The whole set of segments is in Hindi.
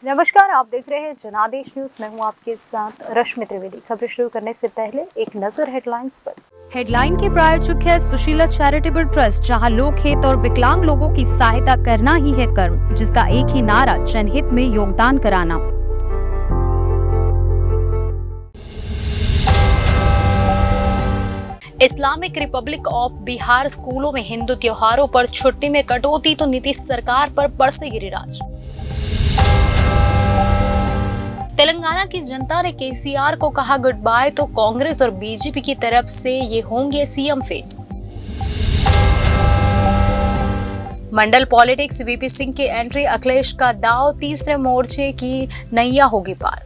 नमस्कार, आप देख रहे हैं जनादेश न्यूज। मैं हूं आपके साथ रश्मि त्रिवेदी। खबर शुरू करने से पहले एक नजर हेडलाइंस पर। हेडलाइन के प्रायोजक है सुशीला चैरिटेबल ट्रस्ट, जहां लोकहित और विकलांग लोगों की सहायता करना ही है कर्म, जिसका एक ही नारा जनहित में योगदान कराना। इस्लामिक रिपब्लिक ऑफ बिहार स्कूलों में हिंदू त्योहारों पर छुट्टी में कटौती तो नीतीश सरकार पर बरसे गिरिराज। तेलंगाना की जनता ने केसीआर को कहा गुड बाय, तो कांग्रेस और बीजेपी की तरफ से ये होंगे सीएम फेस। मंडल पॉलिटिक्स, वीपी सिंह की एंट्री, अखिलेश का दाव, तीसरे मोर्चे की नैया होगी पार।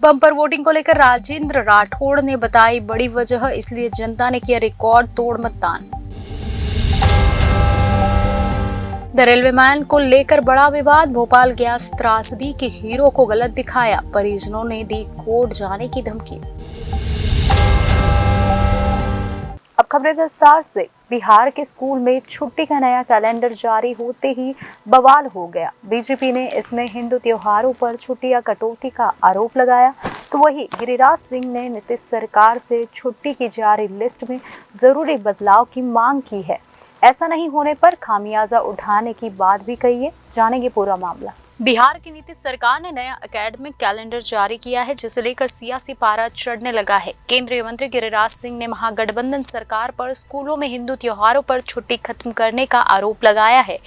बम्पर वोटिंग को लेकर राजेंद्र राठौड़ ने बताई बड़ी वजह, इसलिए जनता ने किया रिकॉर्ड तोड़ मतदान। द रेलवेमैन को लेकर बड़ा विवाद, भोपाल गैस त्रासदी के हीरो को गलत दिखाया, परिजनों ने दी कोर्ट जाने की धमकी। अब खबरें विस्तार से। बिहार के स्कूल में छुट्टी का नया कैलेंडर जारी होते ही बवाल हो गया। बीजेपी ने इसमें हिंदू त्योहारों पर छुट्टी या कटौती का आरोप लगाया, तो वही गिरिराज सिंह ने नीतीश सरकार से छुट्टी की जारी लिस्ट में जरूरी बदलाव की मांग की है। ऐसा नहीं होने पर खामियाजा उठाने की बात भी कही है। जानेंगे पूरा मामला। बिहार की नीतीश सरकार ने नया एकेडमिक कैलेंडर जारी किया है, जिसे लेकर सियासी पारा चढ़ने लगा है। केंद्रीय मंत्री गिरिराज सिंह ने महागठबंधन सरकार पर स्कूलों में हिंदू त्योहारों पर छुट्टी खत्म करने का आरोप लगाया है।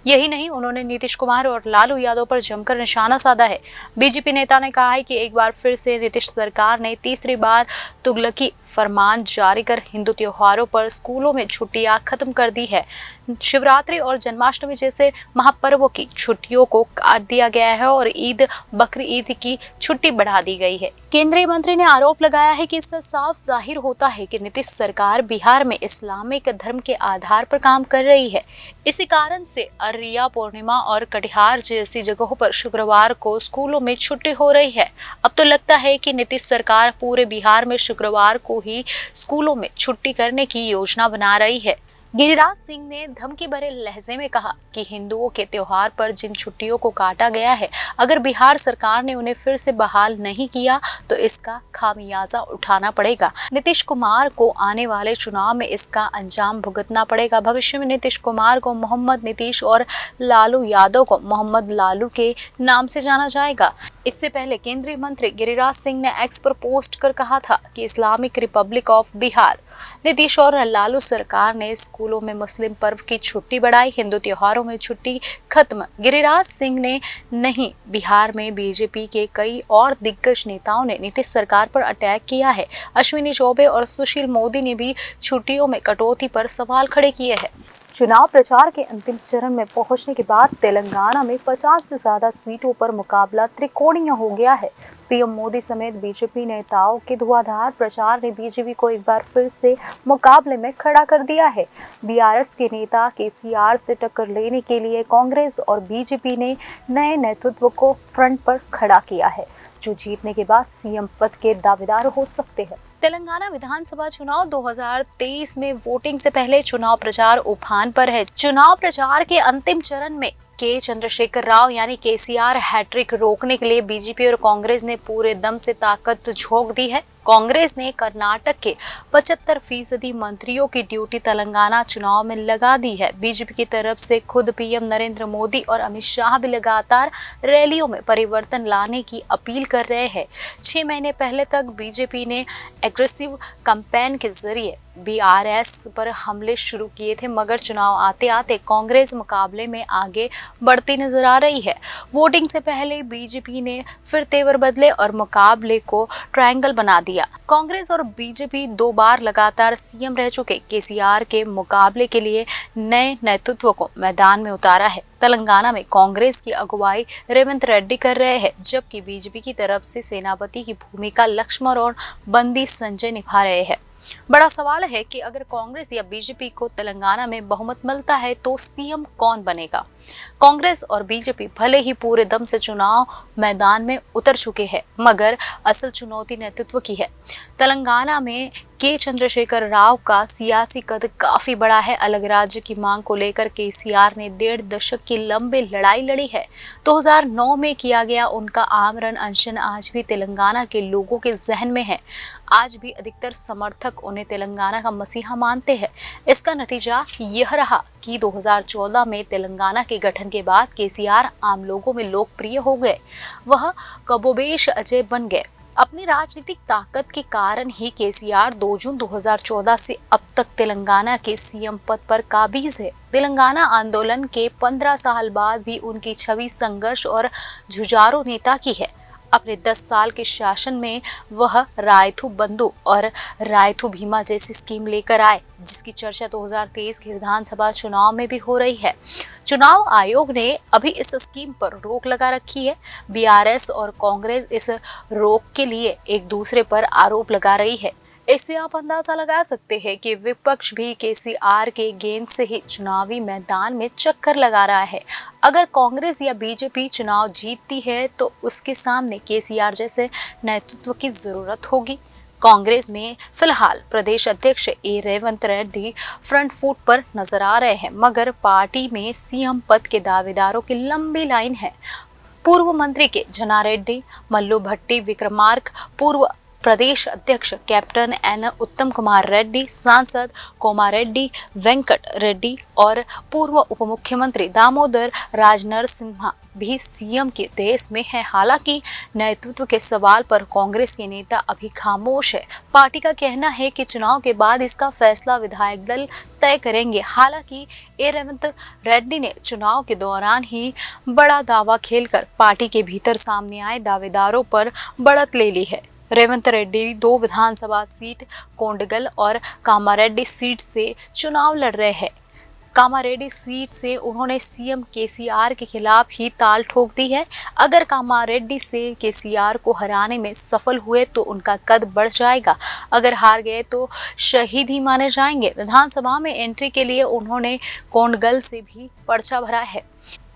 यही नहीं, उन्होंने नीतीश कुमार और लालू यादव पर जमकर निशाना साधा है। बीजेपी नेता ने कहा है कि एक बार फिर से नीतीश सरकार ने तीसरी बार तुगलकी फरमान जारी कर हिंदू त्योहारों पर स्कूलों में छुट्टियां खत्म कर दी है। शिवरात्रि और जन्माष्टमी जैसे महापर्वों की छुट्टियों को काट दिया गया है और ईद, बकरी ईद की छुट्टी बढ़ा दी गई है। केंद्रीय मंत्री ने आरोप लगाया है कि इससे साफ जाहिर होता है कि नीतीश सरकार बिहार में इस्लामिक धर्म के आधार पर काम कर रही है। इसी कारण से अररिया, पूर्णिमा और कटिहार जैसी जगहों पर शुक्रवार को स्कूलों में छुट्टी हो रही है। अब तो लगता है कि नीतीश सरकार पूरे बिहार में शुक्रवार को ही स्कूलों में छुट्टी करने की योजना बना रही है। गिरिराज सिंह ने धमकी भरे लहजे में कहा कि हिंदुओं के त्योहार पर जिन छुट्टियों को काटा गया है, अगर बिहार सरकार ने उन्हें फिर से बहाल नहीं किया तो इसका खामियाजा उठाना पड़ेगा। नीतीश कुमार को आने वाले चुनाव में इसका अंजाम भुगतना पड़ेगा। भविष्य में नीतीश कुमार को मोहम्मद नीतीश और लालू यादव को मोहम्मद लालू के नाम से जाना जाएगा। इससे पहले केंद्रीय मंत्री गिरिराज सिंह ने एक्स पर पोस्ट कर कहा था कि Islamic Republic of Bihar, Nitish और लालू सरकार ने स्कूलों में मुस्लिम पर्व की छुट्टी बढ़ाई, हिंदू त्योहारों में छुट्टी खत्म। गिरिराज सिंह ने नहीं, बिहार में बीजेपी के कई और दिग्गज नेताओं ने नीतीश सरकार पर अटैक किया है। अश्विनी चौबे और सुशील मोदी ने भी छुट्टियों में कटौती पर सवाल खड़े किए हैं। चुनाव प्रचार के अंतिम चरण में पहुंचने के बाद तेलंगाना में 50 से ज्यादा सीटों पर मुकाबला त्रिकोणीय हो गया है। पीएम मोदी समेत बीजेपी नेताओं के धुआंधार प्रचार ने बीजेपी को एक बार फिर से मुकाबले में खड़ा कर दिया है। बीआरएस के नेता केसीआर से टक्कर लेने के लिए कांग्रेस और बीजेपी ने नए नेतृत्व को फ्रंट पर खड़ा किया है, जो जीतने के बाद सीएम पद के दावेदार हो सकते हैं। तेलंगाना विधानसभा चुनाव 2023 में वोटिंग से पहले चुनाव प्रचार उफान पर है। चुनाव प्रचार के अंतिम चरण में के चंद्रशेखर राव यानी केसीआर हैट्रिक रोकने के लिए बीजेपी और कांग्रेस ने पूरे दम से ताकत झोंक दी है। कांग्रेस ने कर्नाटक के 75% मंत्रियों की ड्यूटी तेलंगाना चुनाव में लगा दी है। बीजेपी की तरफ से खुद पीएम नरेंद्र मोदी और अमित शाह भी लगातार रैलियों में परिवर्तन लाने की अपील कर रहे हैं। 6 महीने पहले तक बीजेपी ने एग्रेसिव कैंपेन के जरिए बीआरएस पर हमले शुरू किए थे, मगर चुनाव आते आते कांग्रेस मुकाबले में आगे बढ़ती नजर आ रही है। वोटिंग से पहले बीजेपी ने फिर तेवर बदले और मुकाबले को ट्रायंगल बना दिया। कांग्रेस और बीजेपी 2 बार लगातार सीएम रह चुके केसीआर के मुकाबले के लिए नए नेतृत्व को मैदान में उतारा है। तेलंगाना में कांग्रेस की अगुवाई रेवंत रेड्डी कर रहे हैं, जबकि बीजेपी की तरफ से सेनापति की भूमिका लक्ष्मण और बंदी संजय निभा रहे हैं। बड़ा सवाल है कि अगर कांग्रेस या बीजेपी को तेलंगाना में बहुमत मिलता है तो सीएम कौन बनेगा। कांग्रेस और बीजेपी भले ही पूरे दम से चुनाव मैदान में उतर चुके हैं, मगर असल चुनौती नेतृत्व की है। तेलंगाना में के चंद्रशेखर राव का सियासी कद काफी बड़ा है। अलग राज्य की मांग को लेकर केसीआर ने 1.5 दशक की लंबी लड़ाई लड़ी है। 2009 में किया गया उनका आमरण अनशन आज भी तेलंगाना के लोगों के जहन में है। आज भी अधिकतर समर्थक उन्हें तेलंगाना का मसीहा मानते हैं। इसका नतीजा यह रहा कि 2014 में तेलंगाना के गठन के बाद केसीआर आम लोगों में लोकप्रिय हो गए। वह कबोबेश अजय बन गए। अपनी राजनीतिक ताकत के कारण ही केसीआर 2 जून 2014 से अब तक तेलंगाना के सीएम पद पर काबिज है। तेलंगाना आंदोलन के 15 साल बाद भी उनकी छवि संघर्ष और जुझारू नेता की है। अपने 10 साल के शासन में वह रायथू बंधु और रायथू भीमा जैसी स्कीम लेकर आए, जिसकी चर्चा 2023 के विधानसभा चुनाव में भी हो रही है। चुनाव आयोग ने अभी इस स्कीम पर रोक लगा रखी है। बीआरएस और कांग्रेस इस रोक के लिए एक दूसरे पर आरोप लगा रही है। इससे आप अंदाजा लगा सकते हैं कि विपक्ष भी केसीआर के गेंद से ही चुनावी मैदान में चक्कर लगा रहा है। अगर कांग्रेस या बीजेपी चुनाव जीतती है तो उसके सामने केसीआर जैसे नेतृत्व की जरूरत होगी। कांग्रेस में फिलहाल प्रदेश अध्यक्ष ए रेवंत रेड्डी फ्रंट फुट पर नजर आ रहे हैं, मगर पार्टी में सीएम पद के दावेदारों की लंबी लाइन है। पूर्व मंत्री के जना रेड्डी, मल्लू भट्टी विक्रमार्क, पूर्व प्रदेश अध्यक्ष कैप्टन एन उत्तम कुमार रेड्डी, सांसद कोमारेड्डी वेंकट रेड्डी और पूर्व उप मुख्यमंत्री दामोदर राजनरसिम्हा भी सीएम के रेस में है। हालांकि नेतृत्व के सवाल पर कांग्रेस के नेता अभी खामोश है। पार्टी का कहना है कि चुनाव के बाद इसका फैसला विधायक दल तय करेंगे। हालांकि ए रेवंत रेड्डी ने चुनाव के दौरान ही बड़ा दावा खेलकर पार्टी के भीतर सामने आए दावेदारों पर बढ़त ले ली है। रेवंत रेड्डी 2 विधानसभा सीट कोंडगल और कामारेड्डी सीट से चुनाव लड़ रहे हैं। कामारेड्डी सीट से उन्होंने सीएम केसीआर के खिलाफ ही ताल ठोक दी है। अगर कामारेड्डी से केसीआर को हराने में सफल हुए तो उनका कद बढ़ जाएगा। अगर हार गए तो शहीद ही माने जाएंगे। विधानसभा में एंट्री के लिए उन्होंने कोंडगल से भी पर्चा भरा है।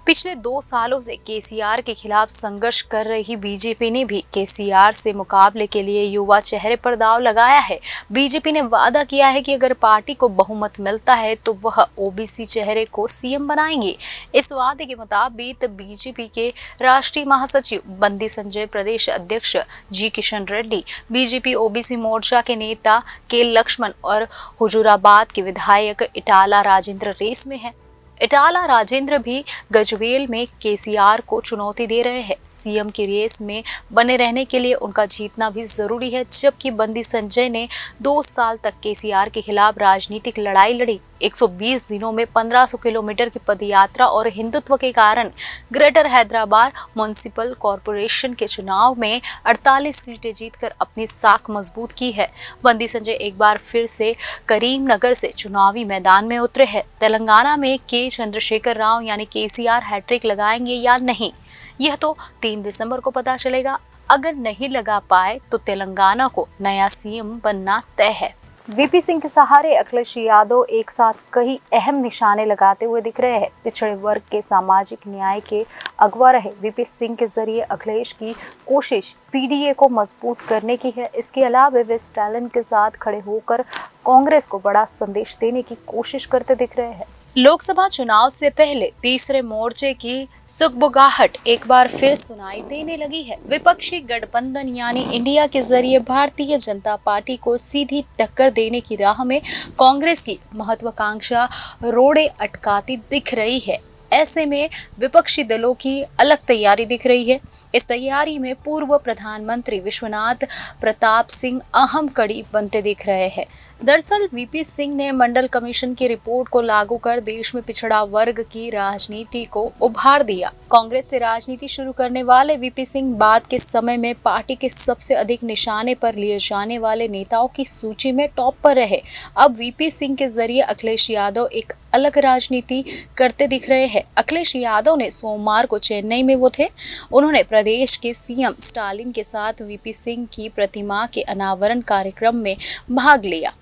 पिछले 2 सालों से केसीआर के खिलाफ संघर्ष कर रही बीजेपी ने भी केसीआर से मुकाबले के लिए युवा चेहरे पर दांव लगाया है। बीजेपी ने वादा किया है कि अगर पार्टी को बहुमत मिलता है तो वह ओबीसी चेहरे को सीएम बनाएंगे। इस वादे के मुताबिक बीजेपी के राष्ट्रीय महासचिव बंदी संजय, प्रदेश अध्यक्ष जी किशन रेड्डी, बीजेपी ओबीसी मोर्चा के नेता के लक्ष्मण और हुजूराबाद के विधायक इटाला राजेंद्र रेस में है। इटाला राजेंद्र भी गजवेल में केसीआर को चुनौती दे रहे हैं। सीएम की रेस में बने रहने के लिए उनका जीतना भी जरूरी है। जबकि बंदी संजय ने 2 साल तक केसीआर के खिलाफ राजनीतिक लड़ाई लड़ी। 120 दिनों में 1500 किलोमीटर की पदयात्रा और हिंदुत्व के कारण ग्रेटर हैदराबाद म्युनिसिपल कॉरपोरेशन के चुनाव में 48 सीटें जीतकर अपनी साख मजबूत की है। बंदी संजय एक बार फिर से करीमनगर से चुनावी मैदान में उतरे हैं। तेलंगाना में के चंद्रशेखर राव यानी केसीआर हैट्रिक लगाएंगे या नहीं, यह तो 3 दिसंबर को पता चलेगा। अगर नहीं लगा पाए तो तेलंगाना को नया सीएम बनना तय है। वीपी सिंह के सहारे अखिलेश यादव एक साथ कई अहम निशाने लगाते हुए दिख रहे हैं। पिछड़े वर्ग के सामाजिक न्याय के अगुवा रहे वीपी सिंह के जरिए अखिलेश की कोशिश पीडीए को मजबूत करने की है। इसके अलावा वे स्टालिन के साथ खड़े होकर कांग्रेस को बड़ा संदेश देने की कोशिश करते दिख रहे हैं। लोकसभा चुनाव से पहले तीसरे मोर्चे की सुगबुगाहट एक बार फिर सुनाई देने लगी है। विपक्षी गठबंधन यानी इंडिया के जरिए भारतीय जनता पार्टी को सीधी टक्कर देने की राह में कांग्रेस की महत्वाकांक्षा रोड़े अटकाती दिख रही है। ऐसे में विपक्षी दलों की अलग तैयारी दिख रही है। इस तैयारी में पूर्व प्रधानमंत्री विश्वनाथ प्रताप सिंह अहम कड़ी बनते दिख रहे हैं। दरअसल वीपी सिंह ने मंडल कमीशन की रिपोर्ट को लागू कर देश में पिछड़ा वर्ग की राजनीति को उभार दिया। कांग्रेस से राजनीति शुरू करने वाले वीपी सिंह बाद के समय में पार्टी के सबसे अधिक निशाने पर लिए जाने वाले नेताओं की सूची में टॉप पर रहे। अब वीपी सिंह के जरिए अखिलेश यादव एक अलग राजनीति करते दिख रहे हैं। अखिलेश यादव ने सोमवार को चेन्नई में वो थे। उन्होंने प्रदेश के सीएम स्टालिन के साथ वीपी सिंह की प्रतिमा के अनावरण कार्यक्रम में भाग लिया।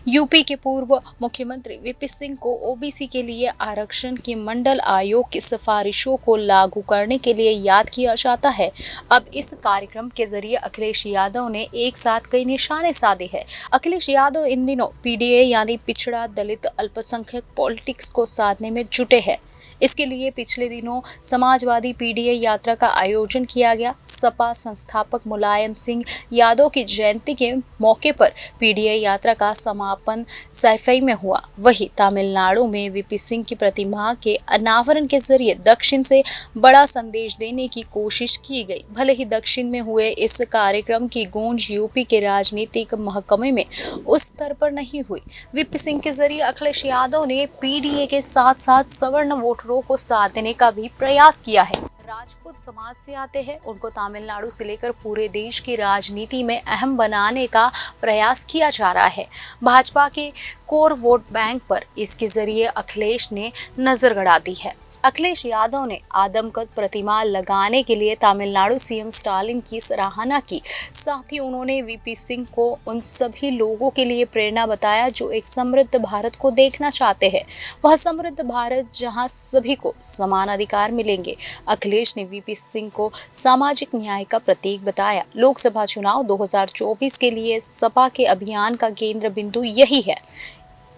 यूपी के पूर्व मुख्यमंत्री वीपी सिंह को ओबीसी के लिए आरक्षण की मंडल आयोग की सिफारिशों को लागू करने के लिए याद किया जाता है। अब इस कार्यक्रम के जरिए अखिलेश यादव ने एक साथ कई निशाने साधे हैं। अखिलेश यादव इन दिनों पीडीए यानी पिछड़ा दलित अल्पसंख्यक पॉलिटिक्स को साधने में जुटे हैं। इसके लिए पिछले दिनों समाजवादी पीडीए यात्रा का आयोजन किया गया। सपा संस्थापक मुलायम सिंह यादव की जयंती के मौके पर पीडीए यात्रा का समापन सैफई में हुआ। वहीं तमिलनाडु में वीपी सिंह की प्रतिमा के अनावरण के जरिए दक्षिण से बड़ा संदेश देने की कोशिश की गई। भले ही दक्षिण में हुए इस कार्यक्रम की गूंज यूपी के राजनीतिक महकमे में उस स्तर पर नहीं हुई। वीपी सिंह के जरिए अखिलेश यादव ने पीडीए के साथ साथ सवर्ण वोटरों को साधने का भी प्रयास किया है। राजपूत समाज से आते हैं, उनको तमिलनाडु से लेकर पूरे देश की राजनीति में अहम बनाने का प्रयास किया जा रहा है। भाजपा के कोर वोट बैंक पर इसके जरिए अखिलेश ने नजर गड़ा दी है। अखिलेश यादव ने आदमकद प्रतिमा लगाने के लिए तमिलनाडु सीएम स्टालिन की सराहना की। साथ ही उन्होंने वीपी सिंह को उन सभी लोगों के लिए प्रेरणा बताया जो एक समृद्ध भारत को देखना चाहते हैं। वह समृद्ध भारत जहां सभी को समान अधिकार मिलेंगे। अखिलेश ने वीपी सिंह को सामाजिक न्याय का प्रतीक बताया। लोकसभा चुनाव 2024 के लिए सपा के अभियान का केंद्र बिंदु यही है।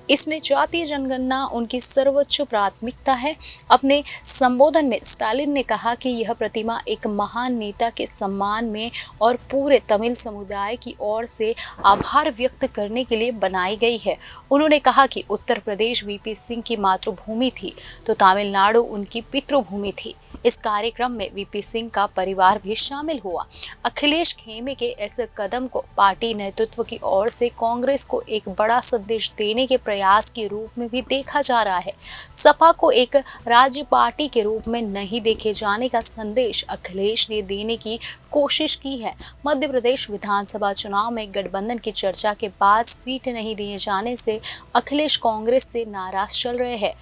इसमें जातीय जनगणना उनकी सर्वोच्च प्राथमिकता है। अपने संबोधन में स्टालिन ने कहा कि यह प्रतिमा एक महान नेता के सम्मान में और पूरे तमिल समुदाय की ओर से आभार व्यक्त करने के लिए बनाई गई है। उन्होंने कहा कि उत्तर प्रदेश वीपी सिंह की मातृभूमि थी तो तमिलनाडु उनकी पितृभूमि थी। इस कार्यक्रम में वीपी सिंह का परिवार भी शामिल हुआ। अखिलेश खेमे के इस कदम को पार्टी नेतृत्व की ओर से कांग्रेस को एक बड़ा संदेश देने के प्रयास के रूप में भी देखा जा रहा है। सपा को एक राज्य पार्टी के रूप में नहीं देखे जाने का संदेश अखिलेश ने देने की कोशिश की है। मध्य प्रदेश विधानसभा चुनाव में गठबंधन की चर्चा के बाद सीट नहीं दिए जाने से अखिलेश कांग्रेस से नाराज चल रहे हैं।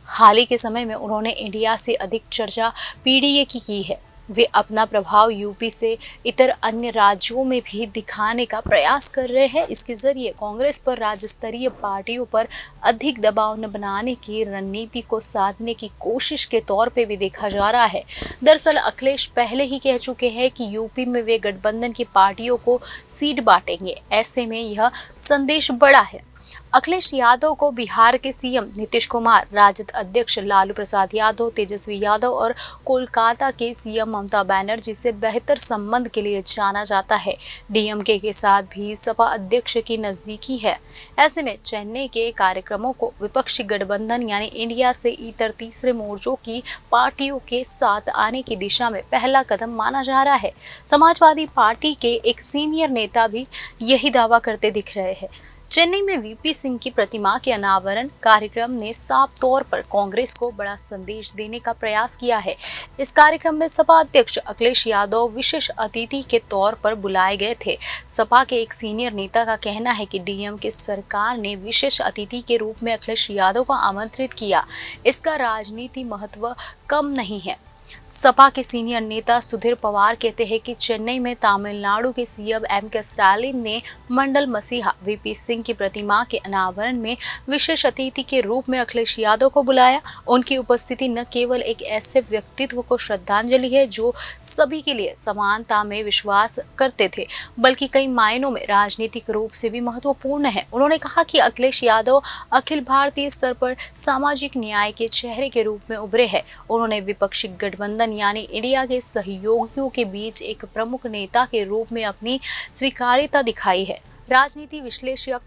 हाल ही के समय में उन्होंने इंडिया से अधिक चर्चा पीडीए की है। वे अपना प्रभाव यूपी से इतर अन्य राज्यों में भी दिखाने का प्रयास कर रहे हैं। इसके जरिए कांग्रेस पर राज्य स्तरीय पार्टियों पर अधिक दबाव न बनाने की रणनीति को साधने की कोशिश के तौर पे भी देखा जा रहा है। दरअसल अखिलेश पहले ही कह चुके हैं कि यूपी में वे गठबंधन की पार्टियों को सीट बांटेंगे। ऐसे में यह संदेश बड़ा है। अखिलेश यादव को बिहार के सीएम नीतीश कुमार, राजद अध्यक्ष लालू प्रसाद यादव, तेजस्वी यादव और कोलकाता के सीएम ममता बनर्जी से बेहतर संबंध के लिए जाना जाता है। डीएमके के साथ भी सपा अध्यक्ष की नजदीकी है। ऐसे में चेन्नई के कार्यक्रमों को विपक्षी गठबंधन यानी इंडिया से इतर तीसरे मोर्चों की पार्टियों के साथ आने की दिशा में पहला कदम माना जा रहा है। समाजवादी पार्टी के एक सीनियर नेता भी यही दावा करते दिख रहे हैं। चेन्नई में वीपी सिंह की प्रतिमा के अनावरण कार्यक्रम ने साफ तौर पर कांग्रेस को बड़ा संदेश देने का प्रयास किया है। इस कार्यक्रम में सपा अध्यक्ष अखिलेश यादव विशेष अतिथि के तौर पर बुलाए गए थे। सपा के एक सीनियर नेता का कहना है कि डीएमके सरकार ने विशेष अतिथि के रूप में अखिलेश यादव को आमंत्रित किया। इसका राजनीति महत्व कम नहीं है। सपा के सीनियर नेता सुधीर पवार कहते हैं कि चेन्नई में तमिलनाडु के सीएम एमके स्टालिन ने मंडल मसीहा वीपी सिंह की प्रतिमा के अनावरण में विशेष अतिथि के रूप में अखिलेश यादव को बुलाया। उनकी उपस्थिति न केवल एक ऐसे व्यक्तित्व को श्रद्धांजलि है जो सभी के लिए समानता में विश्वास करते थे, बल्कि कई मायनों में राजनीतिक रूप से भी महत्वपूर्ण है। उन्होंने कहा कि अखिलेश यादव अखिल भारतीय स्तर पर सामाजिक न्याय के चेहरे के रूप में उभरे हैं। उन्होंने विपक्षी गठबंधन यानी इंडिया के सहयोगियों के बीच एक प्रमुख नेता के रूप में अपनी स्वीकार्यता दिखाई है। राजनीति विश्लेषक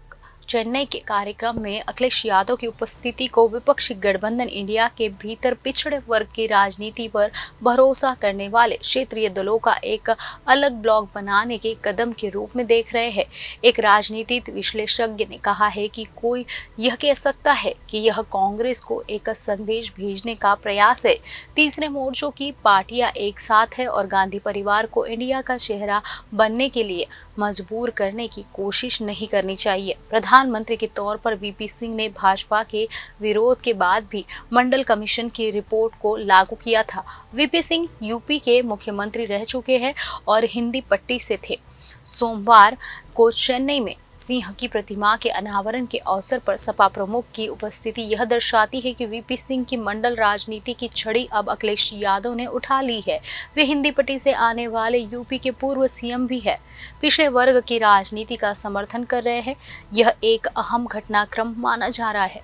चेन्नई के कार्यक्रम में अखिलेश यादव की उपस्थिति को विपक्षी गठबंधन इंडिया के भीतर पिछड़े वर्ग की राजनीति पर भरोसा करने वाले क्षेत्रीय दलों का एक अलग ब्लॉक बनाने के कदम के रूप में देख रहे हैं। एक राजनीतिक विश्लेषज्ञ ने कहा है कि कोई यह कह सकता है कि यह कांग्रेस को एक संदेश भेजने का प्रयास है। तीसरे मोर्चों की पार्टियां एक साथ है और गांधी परिवार को इंडिया का चेहरा बनने के लिए मजबूर करने की कोशिश नहीं करनी चाहिए। प्रधानमंत्री के तौर पर वीपी सिंह ने भाजपा के विरोध के बाद भी मंडल कमीशन की रिपोर्ट को लागू किया था। वीपी सिंह यूपी के मुख्यमंत्री रह चुके हैं और हिंदी पट्टी से थे। सोमवार को चेन्नई में सिंह की प्रतिमा के अनावरण के अवसर पर सपा प्रमुख की उपस्थिति यह दर्शाती है कि वीपी सिंह की मंडल राजनीति की छड़ी अब अखिलेश यादव ने उठा ली है। वे हिंदी पट्टी से आने वाले यूपी के पूर्व सीएम भी है, पिछड़े वर्ग की राजनीति का समर्थन कर रहे हैं। यह एक अहम घटनाक्रम माना जा रहा है।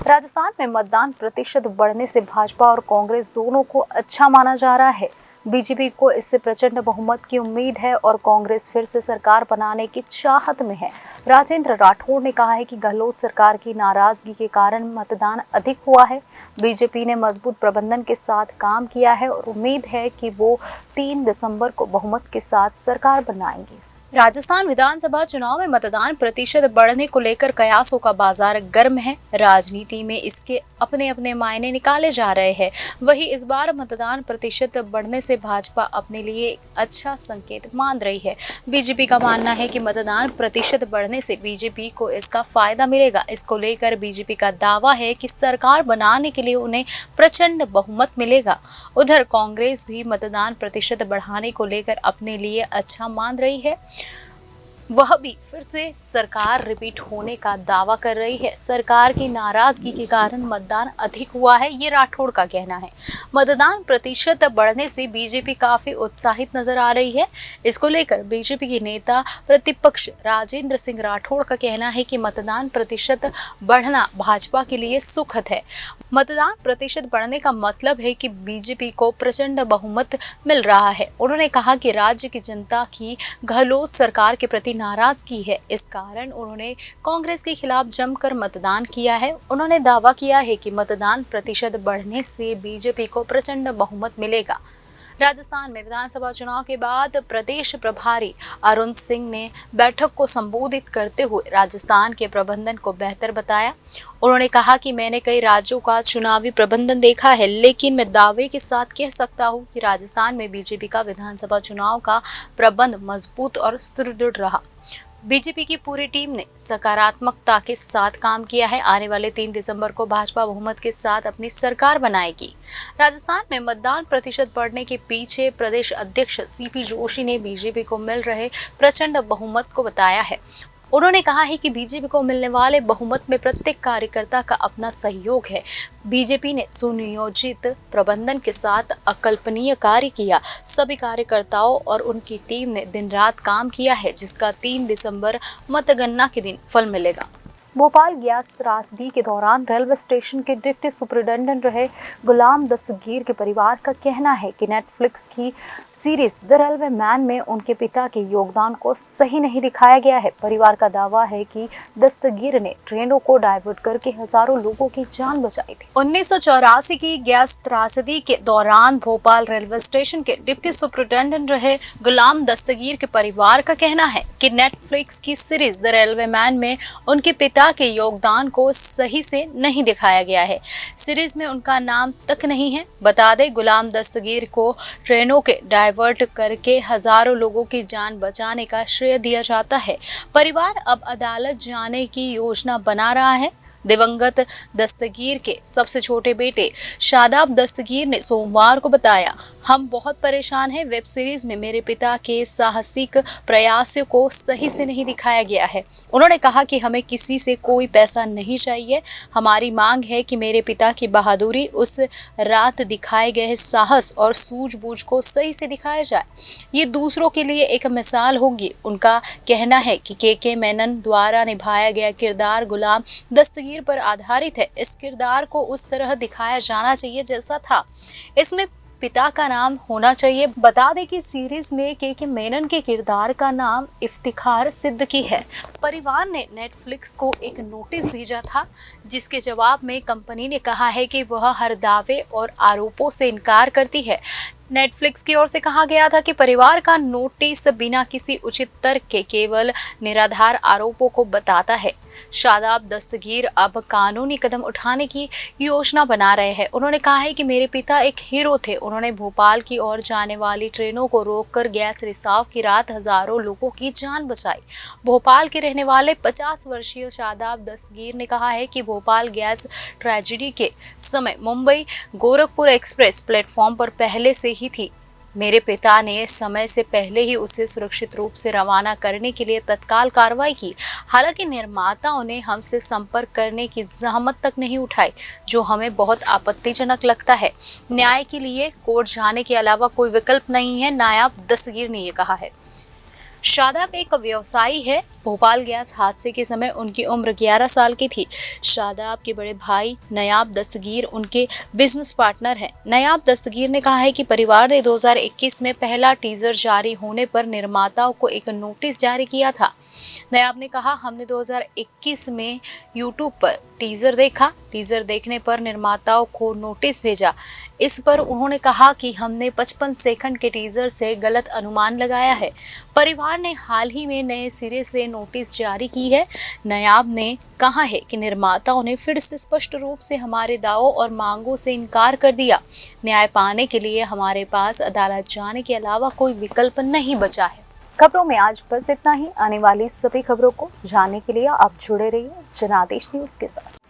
राजस्थान में मतदान प्रतिशत बढ़ने से भाजपा और कांग्रेस दोनों को अच्छा माना जा रहा है। बीजेपी को इससे प्रचंड बहुमत की उम्मीद है और कांग्रेस फिर से सरकार बनाने की चाहत में है। राजेंद्र राठौड़ ने कहा है कि गहलोत सरकार की नाराजगी के कारण मतदान अधिक हुआ है। बीजेपी ने मजबूत प्रबंधन के साथ काम किया है और उम्मीद है कि वो 3 दिसंबर को बहुमत के साथ सरकार बनाएंगे। राजस्थान विधानसभा चुनाव में मतदान प्रतिशत बढ़ने को लेकर कयासों का बाजार गर्म है। राजनीति में इसके अपने अपने मायने निकाले जा रहे हैं। वहीं इस बार मतदान प्रतिशत बढ़ने से भाजपा अपने लिए एक अच्छा संकेत मान रही है। बीजेपी का मानना है कि मतदान प्रतिशत बढ़ने से बीजेपी को इसका फायदा मिलेगा। इसको लेकर बीजेपी का दावा है कि सरकार बनाने के लिए उन्हें प्रचंड बहुमत मिलेगा। उधर कांग्रेस भी मतदान प्रतिशत बढ़ाने को लेकर अपने लिए अच्छा मान रही है। वह भी फिर से सरकार रिपीट होने का दावा कर रही है। सरकार की नाराजगी के कारण मतदान अधिक हुआ है, ये राठौड़ का कहना है। मतदान प्रतिशत बढ़ने से बीजेपी काफी उत्साहित नजर आ रही है। इसको लेकर बीजेपी के नेता प्रतिपक्ष राजेंद्र सिंह राठौड़ का कहना है कि मतदान प्रतिशत बढ़ना भाजपा के लिए सुखद है। मतदान प्रतिशत बढ़ने का मतलब है कि बीजेपी को प्रचंड बहुमत मिल रहा है। उन्होंने कहा कि राज्य की जनता की गहलोत सरकार के प्रति नाराजगी है, इस कारण उन्होंने कांग्रेस के खिलाफ जमकर मतदान किया है। उन्होंने दावा किया है कि मतदान प्रतिशत बढ़ने से बीजेपी को प्रचंड बहुमत मिलेगा। राजस्थान में विधानसभा चुनाव के बाद प्रदेश प्रभारी अरुण सिंह ने बैठक को संबोधित करते हुए राजस्थान के प्रबंधन को बेहतर बताया। उन्होंने कहा कि मैंने कई राज्यों का चुनावी प्रबंधन देखा है, लेकिन मैं दावे के साथ कह सकता हूं कि राजस्थान में बीजेपी का विधानसभा चुनाव का प्रबंध मजबूत और सुदृढ़ रहा। बीजेपी की पूरी टीम ने सकारात्मकता के साथ काम किया है। आने वाले 3 दिसंबर को भाजपा बहुमत के साथ अपनी सरकार बनाएगी। राजस्थान में मतदान प्रतिशत बढ़ने के पीछे प्रदेश अध्यक्ष सीपी जोशी ने बीजेपी को मिल रहे प्रचंड बहुमत को बताया है। उन्होंने कहा है कि बीजेपी को मिलने वाले बहुमत में प्रत्येक कार्यकर्ता का अपना सहयोग है। बीजेपी ने सुनियोजित प्रबंधन के साथ अकल्पनीय कार्य किया। सभी कार्यकर्ताओं और उनकी टीम ने दिन रात काम किया है, जिसका 3 दिसंबर मतगणना के दिन फल मिलेगा। भोपाल गैस त्रासदी के दौरान रेलवे स्टेशन के डिप्टी सुपरिटेंडेंट रहे गुलाम दस्तगीर के परिवार का कहना है कि नेटफ्लिक्स की सीरीज द रेलवे मैन में उनके पिता के योगदान को सही नहीं दिखाया गया है। परिवार का दावा है कि दस्तगीर ने ट्रेनों को डाइवर्ट करके हजारों लोगों की जान बचाई थी। 1984 की गैस त्रासदी के दौरान भोपाल रेलवे स्टेशन के डिप्टी सुपरिटेंडेंट रहे गुलाम दस्तगीर के परिवार का कहना है कि नेटफ्लिक्स की सीरीज द रेलवे मैन में उनके पिता के योगदान को सही से नहीं दिखाया गया है। सीरीज में उनका नाम तक नहीं है। बता दें, गुलाम दस्तगीर को ट्रेनों के डाइवर्ट करके हजारों लोगों की जान बचाने का श्रेय दिया जाता है। परिवार अब अदालत जाने की योजना बना रहा है। दिवंगत दस्तगीर के सबसे छोटे बेटे शादाब दस्तगीर ने सोमवार को बताया, हम बहुत परेशान हैं। वेब सीरीज में मेरे पिता के साहसिक प्रयासों को सही से नहीं दिखाया गया है। उन्होंने कहा कि हमें किसी से कोई पैसा नहीं चाहिए। हमारी मांग है कि मेरे पिता की बहादुरी, उस रात दिखाए गए साहस और सूझबूझ को सही से दिखाया जाए। ये दूसरों के लिए एक मिसाल होगी। उनका कहना है कि के मेनन द्वारा निभाया गया किरदार गुलाम दस्तगीर पर आधारित है। इस किरदार को उस तरह दिखाया जाना चाहिए जैसा था। इसमें पिता का नाम होना चाहिए। बता दें कि सीरीज में के मेनन के किरदार का नाम इफ्तिखार सिद्दीकी है। परिवार ने नेटफ्लिक्स को एक नोटिस भेजा था, जिसके जवाब में कंपनी ने कहा है कि वह हर दावे और आरोपों से इनकार करती है। नेटफ्लिक्स की ओर से कहा गया था कि परिवार का नोटिस बिना किसी उचित तर्क के केवल निराधार आरोपों को बताता है। शादाब दस्तगीर अब कानूनी कदम उठाने की योजना बना रहे हैं। उन्होंने कहा है कि मेरे पिता एक हीरो थे। उन्होंने भोपाल की ओर जाने वाली ट्रेनों को रोककर गैस रिसाव की रात हजारों लोगों की जान बचाई। भोपाल के रहने वाले 50 वर्षीय शादाब दस्तगीर ने कहा है कि भोपाल गैस ट्रेजेडी के समय मुंबई गोरखपुर एक्सप्रेस प्लेटफॉर्म पर पहले से ही थी। मेरे पिता ने समय से पहले ही उसे सुरक्षित रूप से रवाना करने के लिए तत्काल कार्रवाई की। हालांकि निर्माताओं ने हमसे संपर्क करने की जहमत तक नहीं उठाई, जो हमें बहुत आपत्तिजनक लगता है। न्याय के लिए कोर्ट जाने के अलावा कोई विकल्प नहीं है, नायाब दस्तगीर ने ये कहा है। शादाब एक व्यवसायी है। भोपाल गैस हादसे के समय उनकी उम्र 11 साल की थी। शादाब के बड़े भाई नयाब दस्तगीर उनके बिजनेस पार्टनर हैं। नयाब दस्तगीर ने कहा है कि परिवार ने 2021 में पहला टीजर जारी होने पर निर्माताओं को एक नोटिस जारी किया था। नयाब ने कहा, हमने 2021 में यूट्यूब पर टीजर देखा। टीजर देखने पर निर्माताओं को नोटिस भेजा। इस पर उन्होंने कहा कि हमने 55 सेकंड के टीजर से गलत अनुमान लगाया है। परिवार ने हाल ही में नए सिरे से नोटिस जारी की है। नयाब ने कहा है कि निर्माताओं ने फिर से स्पष्ट रूप से हमारे दावों और मांगों से इनकार कर दिया। न्याय पाने के लिए हमारे पास अदालत जाने के अलावा कोई विकल्प नहीं बचा है। खबरों में आज बस इतना ही। आने वाली सभी खबरों को जानने के लिए आप जुड़े रहिए जनादेश न्यूज के साथ।